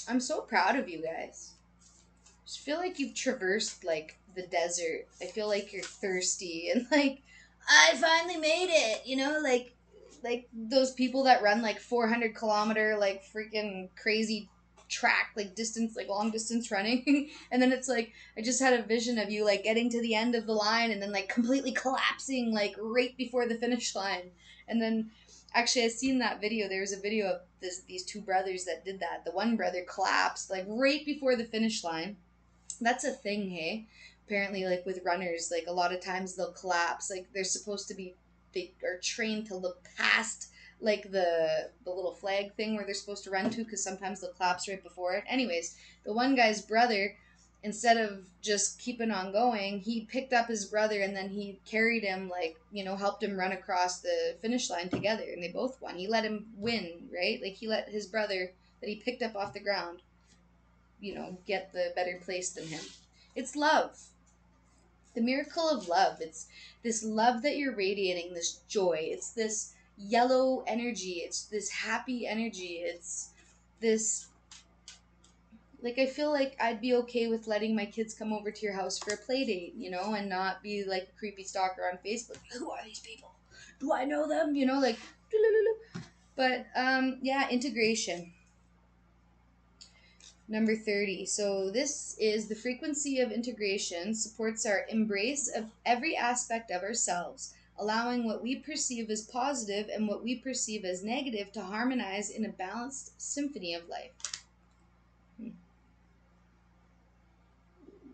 [SPEAKER 1] I'm so proud of you guys. I just feel like you've traversed like the desert. I feel like you're thirsty and like, I finally made it, you know, like those people that run like 400 kilometer like freaking crazy track, like distance, like long distance running. And then it's like, I just had a vision of you like getting to the end of the line and then like completely collapsing like right before the finish line. And then actually I seen that video. There was a video of these two brothers that did that. The one brother collapsed like right before the finish line. That's a thing, hey? Apparently, like with runners, like a lot of times they'll collapse. Like they're supposed to be, they are trained to look past like the little flag thing where they're supposed to run to, because sometimes they'll collapse right before it. Anyways, the one guy's brother, instead of just keeping on going, he picked up his brother and then he carried him, like, you know, helped him run across the finish line together, and they both won. He let him win, right? Like he let his brother that he picked up off the ground, you know, get the better place than him. It's love. The miracle of love. It's this love that you're radiating, this joy. It's this yellow energy. It's this happy energy. It's this, like, I feel like I'd be okay with letting my kids come over to your house for a play date, you know, and not be like a creepy stalker on Facebook. Who are these people? Do I know them? You know, like, but yeah, integration. Number 30. So this is the frequency of integration supports our embrace of every aspect of ourselves, allowing what we perceive as positive and what we perceive as negative to harmonize in a balanced symphony of life.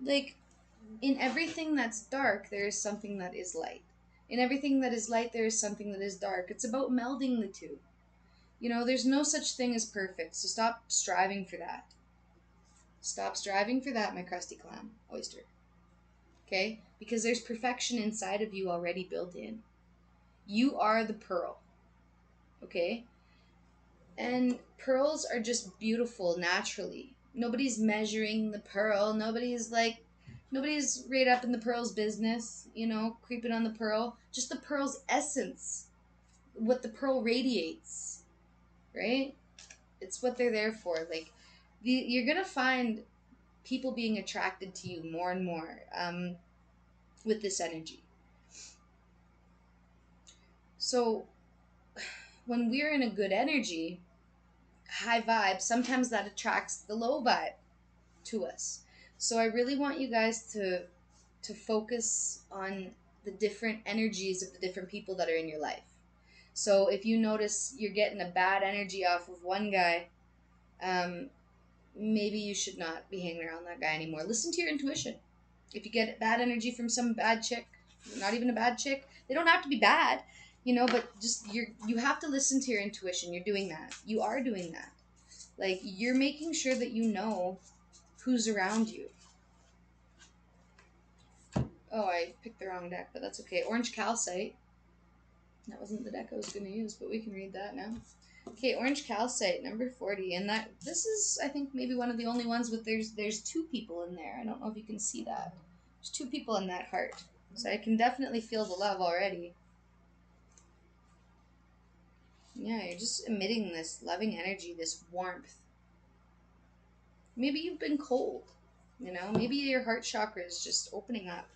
[SPEAKER 1] Like, in everything that's dark, there is something that is light. In everything that is light, there is something that is dark. It's about melding the two. You know, there's no such thing as perfect, so stop striving for that. Stop striving for that, my crusty clam oyster. Okay? Because there's perfection inside of you already built in. You are the pearl. Okay? And pearls are just beautiful naturally. Nobody's measuring the pearl. Nobody's right up in the pearl's business, you know, creeping on the pearl. Just the pearl's essence, what the pearl radiates, right? It's what they're there for. Like, you're going to find people being attracted to you more and more with this energy. So when we're in a good energy, high vibe, sometimes that attracts the low vibe to us. So I really want you guys to focus on the different energies of the different people that are in your life. So if you notice you're getting a bad energy off of one guy, maybe you should not be hanging around that guy anymore. Listen to your intuition. If you get bad energy from some bad chick, not even a bad chick, they don't have to be bad, you know, but just you have to listen to your intuition. You're doing that. You are doing that. Like, you're making sure that you know who's around you. Oh, I picked the wrong deck, but that's okay. Orange calcite. That wasn't the deck I was going to use, but we can read that now. Okay, orange calcite, number 40. And this is, I think, maybe one of the only ones with there's two people in there. I don't know if you can see that. There's two people in that heart. So I can definitely feel the love already. Yeah, you're just emitting this loving energy, this warmth. Maybe you've been cold, you know? Maybe your heart chakra is just opening up.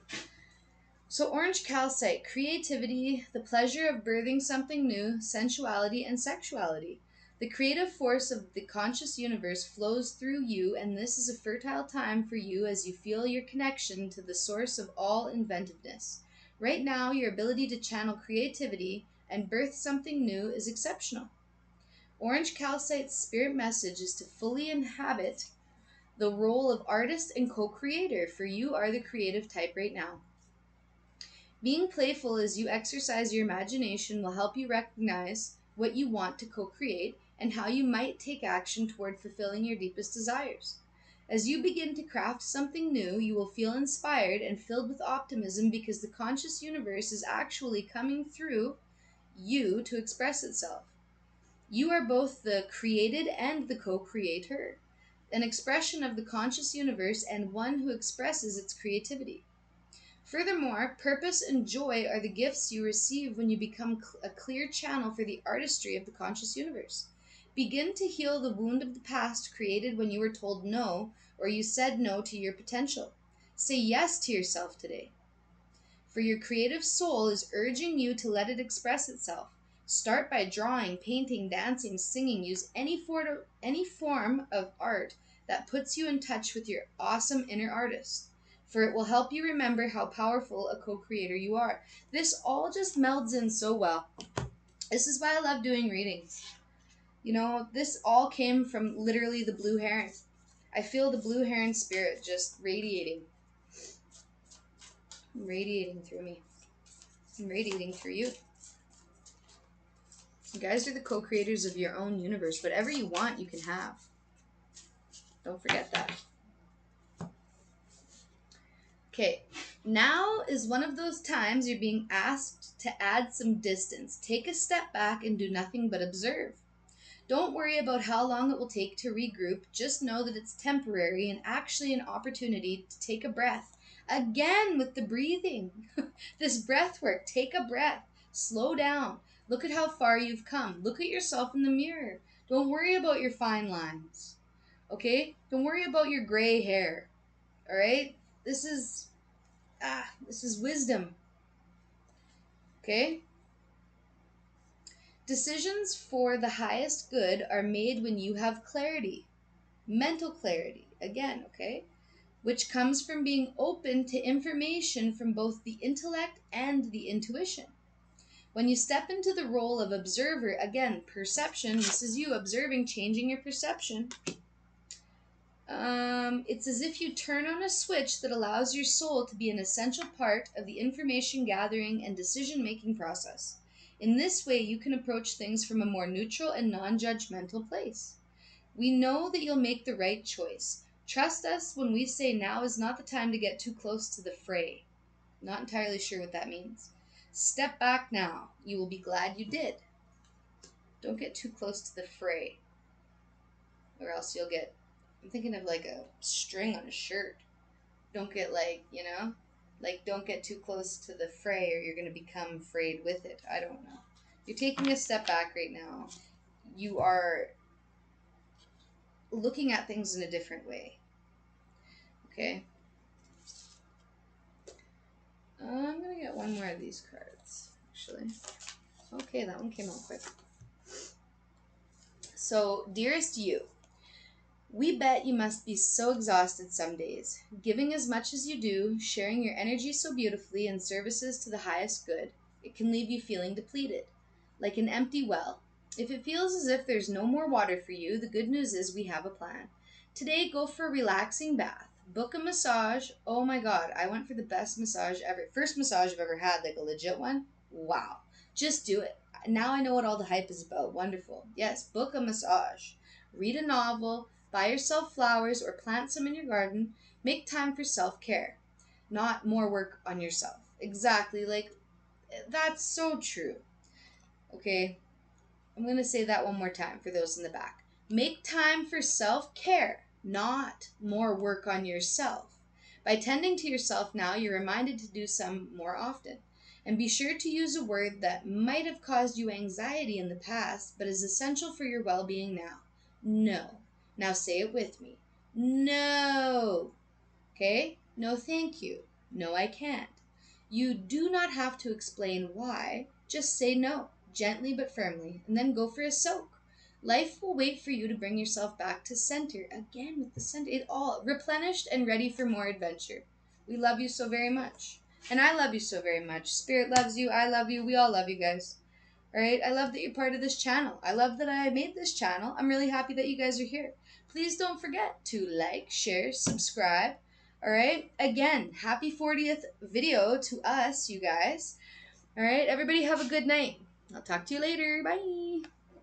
[SPEAKER 1] So orange calcite, creativity, the pleasure of birthing something new, sensuality, and sexuality. The creative force of the conscious universe flows through you, and this is a fertile time for you as you feel your connection to the source of all inventiveness. Right now, your ability to channel creativity and birth something new is exceptional. Orange calcite's spirit message is to fully inhabit the role of artist and co-creator, for you are the creative type right now. Being playful as you exercise your imagination will help you recognize what you want to co-create and how you might take action toward fulfilling your deepest desires. As you begin to craft something new, you will feel inspired and filled with optimism because the conscious universe is actually coming through you to express itself. You are both the created and the co-creator, an expression of the conscious universe and one who expresses its creativity. Furthermore, purpose and joy are the gifts you receive when you become a clear channel for the artistry of the conscious universe. Begin to heal the wound of the past created when you were told no or you said no to your potential. Say yes to yourself today. For your creative soul is urging you to let it express itself. Start by drawing, painting, dancing, singing. Use any form of art that puts you in touch with your awesome inner artist, for it will help you remember how powerful a co-creator you are. This all just melds in so well. This is why I love doing readings. You know, this all came from literally the blue heron. I feel the blue heron spirit just radiating through me, and radiating through you. You guys are the co-creators of your own universe. Whatever you want, you can have. Don't forget that. Okay, now is one of those times you're being asked to add some distance. Take a step back and do nothing but observe. Don't worry about how long it will take to regroup. Just know that it's temporary and actually an opportunity to take a breath. Again with the breathing. This breath work. Take a breath. Slow down. Look at how far you've come. Look at yourself in the mirror. Don't worry about your fine lines. Okay? Don't worry about your gray hair. All right? This is wisdom. Okay? Decisions for the highest good are made when you have clarity. Mental clarity, again, okay? Which comes from being open to information from both the intellect and the intuition. When you step into the role of observer, again, perception, this is you observing, changing your perception. It's as if you turn on a switch that allows your soul to be an essential part of the information gathering and decision-making process. In this way, you can approach things from a more neutral and non-judgmental place. We know that you'll make the right choice. Trust us when we say now is not the time to get too close to the fray. Not entirely sure what that means. Step back now. You will be glad you did. Don't get too close to the fray, or else you'll get, I'm thinking of like a string on a shirt. Don't get don't get too close to the fray or you're going to become frayed with it. I don't know. You're taking a step back right now. You are looking at things in a different way. Okay? I'm going to get one more of these cards, actually. Okay, that one came out quick. So, dearest you, we bet you must be so exhausted some days, giving as much as you do, sharing your energy so beautifully in services to the highest good. It can leave you feeling depleted, like an empty well. If it feels as if there's no more water for you, the good news is we have a plan. Today, go for a relaxing bath. Book a massage. Oh my god, I went for the best massage ever. First massage I've ever had, like a legit one. Wow. Just do it. Now I know what all the hype is about. Wonderful. Yes, book a massage. Read a novel. Buy yourself flowers or plant some in your garden. Make time for self-care, not more work on yourself. Exactly. Like, that's so true. Okay, I'm going to say that one more time for those in the back. Make time for self-care, not more work on yourself. By tending to yourself now, you're reminded to do some more often. And be sure to use a word that might have caused you anxiety in the past, but is essential for your well-being now. No. Now say it with me. No. Okay? No, thank you. No, I can't. You do not have to explain why. Just say no, gently but firmly, and then go for a soak. Life will wait for you to bring yourself back to center. Again, with the center, it all replenished and ready for more adventure. We love you so very much. And I love you so very much. Spirit loves you. I love you. We all love you guys. All right? I love that you're part of this channel. I love that I made this channel. I'm really happy that you guys are here. Please don't forget to like, share, subscribe. All right? Again, happy 40th video to us, you guys. All right? Everybody have a good night. I'll talk to you later. Bye.